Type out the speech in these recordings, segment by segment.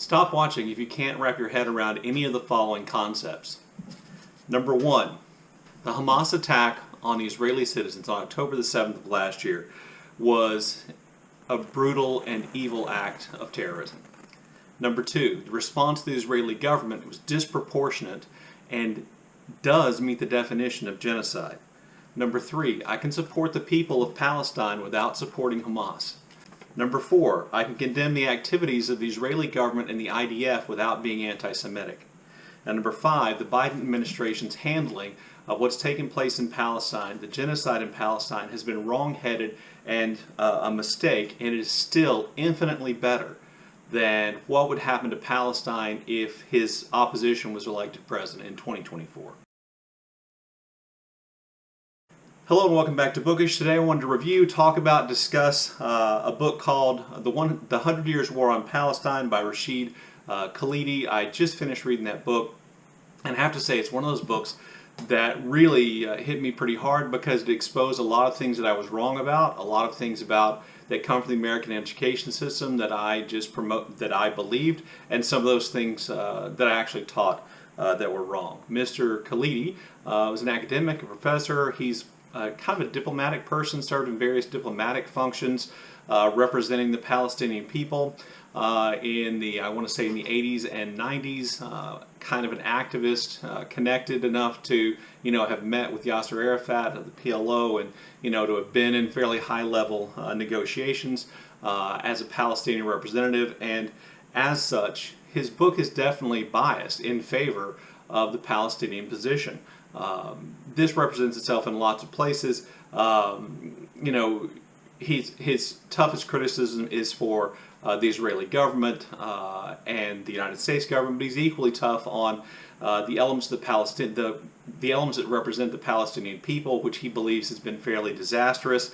Stop watching if you can't wrap your head around any of the following concepts. Number one, the Hamas attack on the Israeli citizens on October the 7th of last year was a brutal and evil act of terrorism. Number two, the response to the Israeli government was disproportionate and does meet the definition of genocide. Number three, I can support the people of Palestine without supporting Hamas. Number four, I can condemn the activities of the Israeli government and the IDF without being anti-Semitic. And number five, the Biden administration's handling of what's taken place in Palestine, the genocide in Palestine, has been wrong-headed and a mistake, and it is still infinitely better than what would happen to Palestine if his opposition was elected president in 2024. Hello and welcome back to Bookish. Today I wanted to review, talk about, discuss a book called The 100 Years War on Palestine by Rashid, Khalidi. I just finished reading that book, and I have to say it's one of those books that really hit me pretty hard because it exposed a lot of things that I was wrong about, a lot of things about that come from the American education system that I that I believed, and some of those things that I actually taught that were wrong. Mr. Khalidi was an academic, a professor. He's kind of a diplomatic person, served in various diplomatic functions representing the Palestinian people in the, I want to say in the 80s and 90s, kind of an activist, connected enough to, have met with Yasser Arafat of the PLO and, to have been in fairly high-level negotiations as a Palestinian representative, and as such, his book is definitely biased in favor of the Palestinian position. This represents itself in lots of places. His toughest criticism is for the Israeli government and the United States government, but he's equally tough on the elements of the elements that represent the Palestinian people, which he believes has been fairly disastrous.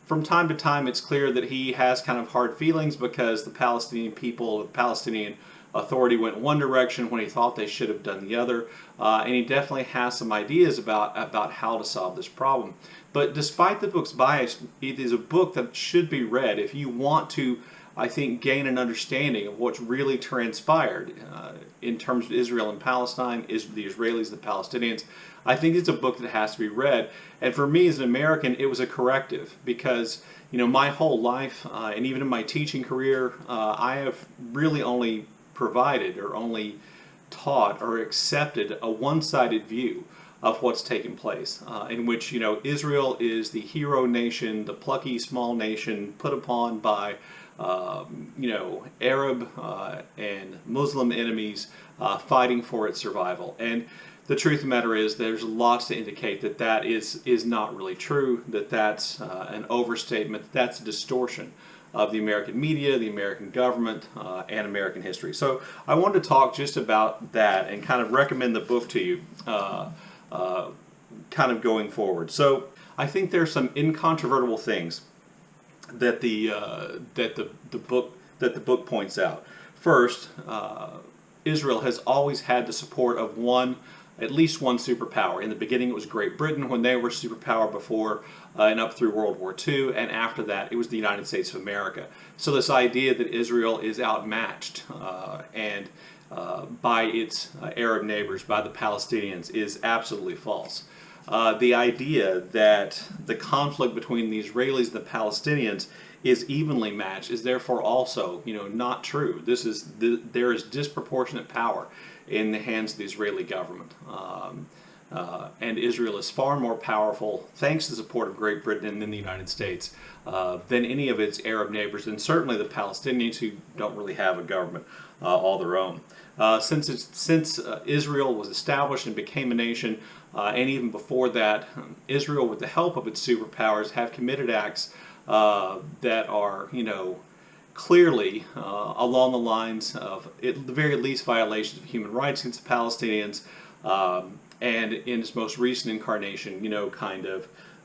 From time to time, it's clear that he has kind of hard feelings because the Palestinian people, the Palestinian Authority went one direction when he thought they should have done the other, and he definitely has some ideas about how to solve this problem. But despite the book's bias, it is a book that should be read if you want to, I think, gain an understanding of what's really transpired in terms of Israel and Palestine, the Israelis, the Palestinians. I think it's a book that has to be read. And for me as an American, it was a corrective because, my whole life, and even in my teaching career, I have really only provided or only taught or accepted a one-sided view of what's taking place, in which Israel is the hero nation, the plucky small nation put upon by Arab and Muslim enemies fighting for its survival. And the truth of the matter is there's lots to indicate that that is not really true, that that's an overstatement, that's a distortion of the American media, the American government, and American history. So I wanted to talk just about that and kind of recommend the book to you kind of going forward. So I think there's some incontrovertible things that the book points out. First, Israel has always had the support of at least one superpower. In the beginning, it was Great Britain when they were superpower before and up through World War II, and after that, it was the United States of America. So this idea that Israel is outmatched by its Arab neighbors, by the Palestinians, is absolutely false. The idea that the conflict between the Israelis and the Palestinians is evenly matched is therefore also, not true. There is disproportionate power in the hands of the Israeli government. And Israel is far more powerful, thanks to the support of Great Britain and then the United States, than any of its Arab neighbors, and certainly the Palestinians, who don't really have a government all their own. Since Israel was established and became a nation, and even before that, Israel, with the help of its superpowers, have committed acts that are, clearly along the lines of, at the very least, violations of human rights against the Palestinians, and in its most recent incarnation,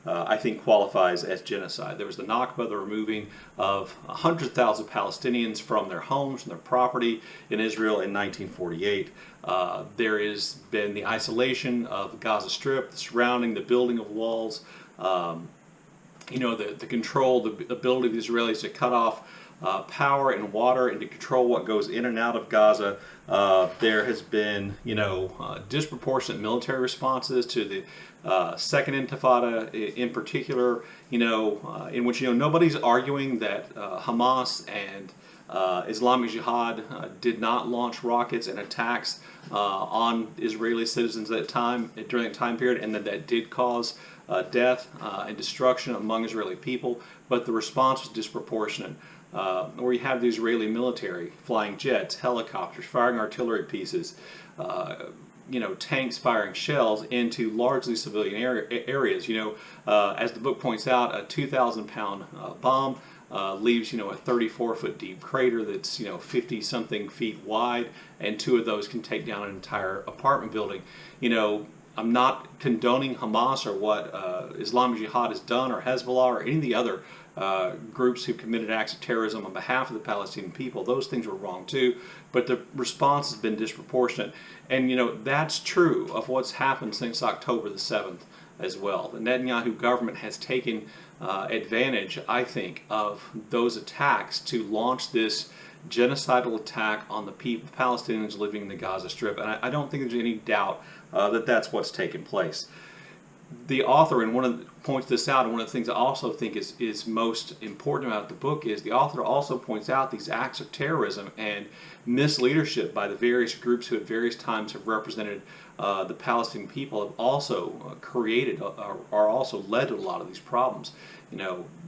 I think qualifies as genocide. There was the Nakba, the removing of 100,000 Palestinians from their homes, from their property in Israel in 1948. There has been the isolation of the Gaza Strip, the surrounding, the building of walls, the control, the ability of the Israelis to cut off power and water and to control what goes in and out of Gaza. There has been, disproportionate military responses to the Second Intifada in particular, in which, nobody's arguing that Hamas and Islamic Jihad did not launch rockets and attacks on Israeli citizens at that time, during that time period, and that did cause death and destruction among Israeli people, but the response was disproportionate. Where you have the Israeli military flying jets, helicopters, firing artillery pieces, tanks firing shells into largely civilian areas. As the book points out, a 2,000-pound bomb leaves, a 34-foot deep crater that's, 50-something feet wide, and 2 of those can take down an entire apartment building. I'm not condoning Hamas or what Islamic Jihad has done, or Hezbollah, or any of the other groups who committed acts of terrorism on behalf of the Palestinian people. Those things were wrong too, but the response has been disproportionate. And that's true of what's happened since October the 7th as well. The Netanyahu government has taken advantage, I think, of those attacks to launch this genocidal attack on the people, Palestinians living in the Gaza Strip. And I don't think there's any doubt that that's what's taken place. The author, and points this out, and one of the things I also think is most important about the book is the author also points out these acts of terrorism and misleadership by the various groups who at various times have represented the Palestinian people have also created or also led to a lot of these problems.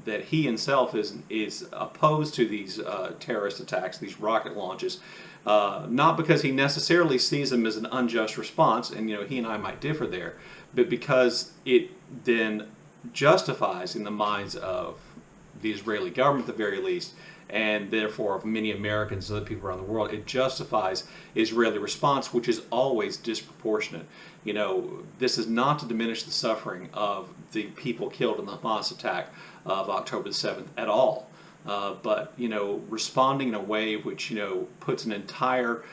That he himself is opposed to these terrorist attacks, these rocket launches, not because he necessarily sees them as an unjust response, and he and I might differ there, but because it then justifies in the minds of the Israeli government at the very least, and therefore of many Americans and other people around the world, it justifies Israeli response, which is always disproportionate. This is not to diminish the suffering of the people killed in the Hamas attack of October the 7th at all. But responding in a way which puts an entire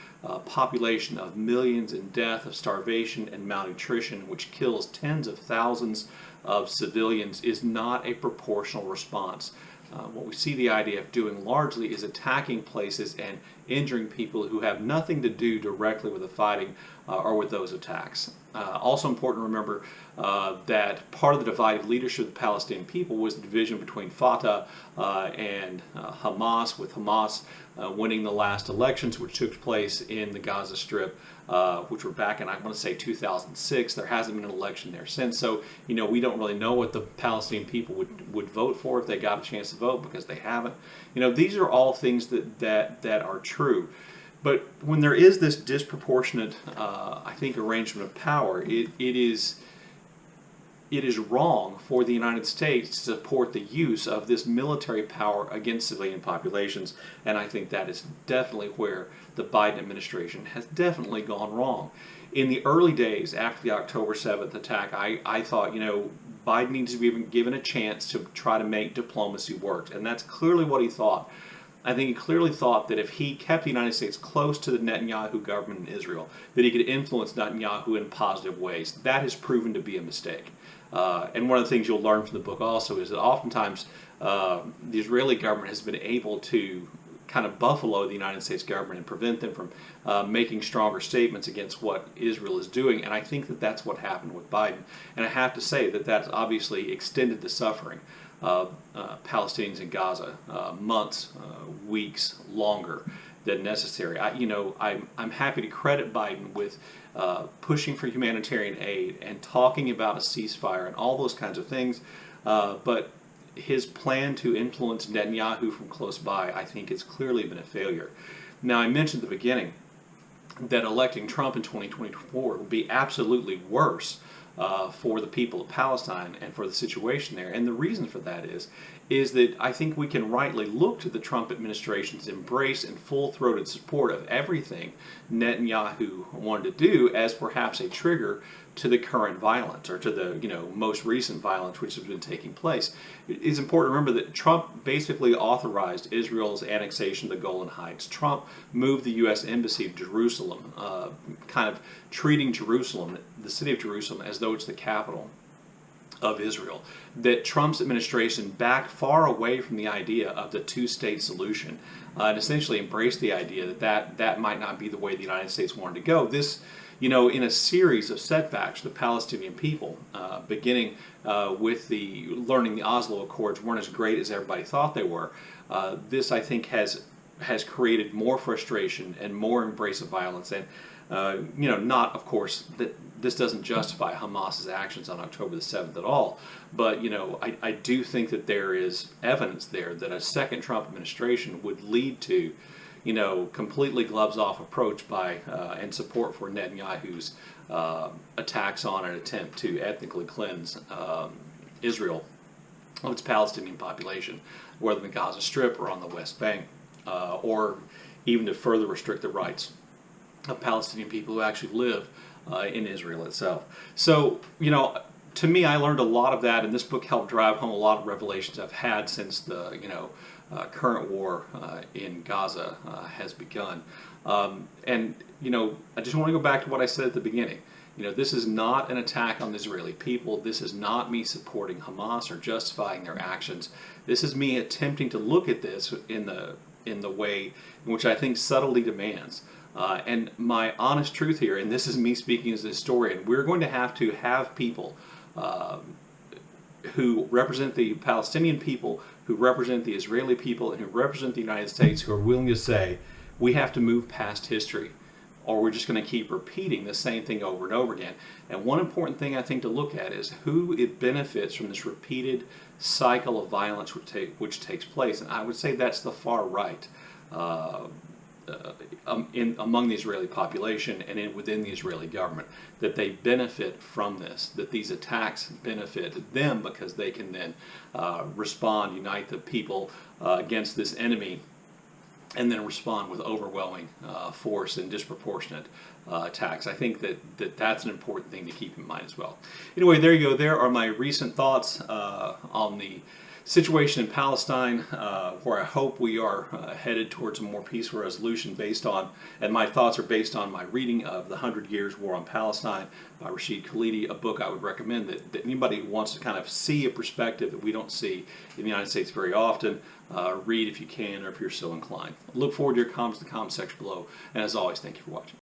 population of millions in death, of starvation and malnutrition, which kills tens of thousands of civilians, is not a proportional response. What we see the IDF doing largely is attacking places and injuring people who have nothing to do directly with the fighting or with those attacks. Also important to remember that part of the divided leadership of the Palestinian people was the division between Fatah and Hamas, with Hamas winning the last elections, which took place in the Gaza Strip, which were back in, I want to say, 2006. There hasn't been an election there since, so we don't really know what the Palestinian people would vote for if they got a chance to vote, because they haven't. These are all things that are true. But when there is this disproportionate, I think, arrangement of power, it is wrong for the United States to support the use of this military power against civilian populations, and I think that is definitely where the Biden administration has definitely gone wrong. In the early days after the October 7th attack, I thought, Biden needs to be given a chance to try to make diplomacy work, and that's clearly what he thought. I think he clearly thought that if he kept the United States close to the Netanyahu government in Israel, that he could influence Netanyahu in positive ways. That has proven to be a mistake. And one of the things you'll learn from the book also is that oftentimes the Israeli government has been able to kind of buffalo the United States government and prevent them from making stronger statements against what Israel is doing. And I think that that's what happened with Biden. And I have to say that that's obviously extended the suffering of Palestinians in Gaza months, weeks longer than necessary. I'm happy to credit Biden with pushing for humanitarian aid and talking about a ceasefire and all those kinds of things, but his plan to influence Netanyahu from close by, I think, has clearly been a failure. Now, I mentioned at the beginning that electing Trump in 2024 would be absolutely worse for the people of Palestine and for the situation there. And the reason for that is that I think we can rightly look to the Trump administration's embrace and full-throated support of everything Netanyahu wanted to do as perhaps a trigger to the current violence, or to the most recent violence which has been taking place. It's important to remember that Trump basically authorized Israel's annexation of the Golan Heights. Trump moved the U.S. Embassy to Jerusalem, kind of treating Jerusalem, the city of Jerusalem, as though it's the capital of Israel, that Trump's administration backed far away from the idea of the two-state solution, and essentially embraced the idea that might not be the way the United States wanted to go. This, in a series of setbacks, the Palestinian people, beginning with the learning the Oslo Accords weren't as great as everybody thought they were. This, I think, has created more frustration and more embrace of violence. And not, of course, that this doesn't justify Hamas's actions on October the 7th at all, but I do think that there is evidence there that a second Trump administration would lead to completely gloves off approach by and support for Netanyahu's attacks on an attempt to ethnically cleanse Israel of its Palestinian population, whether in the Gaza Strip or on the West Bank, or even to further restrict the rights of Palestinian people who actually live in Israel itself. So, to me, I learned a lot of that, and this book helped drive home a lot of revelations I've had since the, current war in Gaza has begun. And, I just want to go back to what I said at the beginning. This is not an attack on the Israeli people. This is not me supporting Hamas or justifying their actions. This is me attempting to look at this in the way in which I think subtlety demands. And my honest truth here, and this is me speaking as a historian, we're going to have people who represent the Palestinian people, who represent the Israeli people, and who represent the United States, who are willing to say, we have to move past history, or we're just going to keep repeating the same thing over and over again. And one important thing I think to look at is who it benefits from this repeated cycle of violence which takes place. And I would say that's the far right. Among the Israeli population and within the Israeli government, that they benefit from this, that these attacks benefit them because they can then respond, unite the people against this enemy, and then respond with overwhelming force and disproportionate attacks. I think that's an important thing to keep in mind as well. Anyway, there you go. There are my recent thoughts on the situation in Palestine, where I hope we are headed towards a more peaceful resolution based on, and my thoughts are based on my reading of The 100 Years War on Palestine by Rashid Khalidi, a book I would recommend that anybody who wants to kind of see a perspective that we don't see in the United States very often, read if you can or if you're so inclined. Look forward to your comments in the comment section below, and as always, thank you for watching.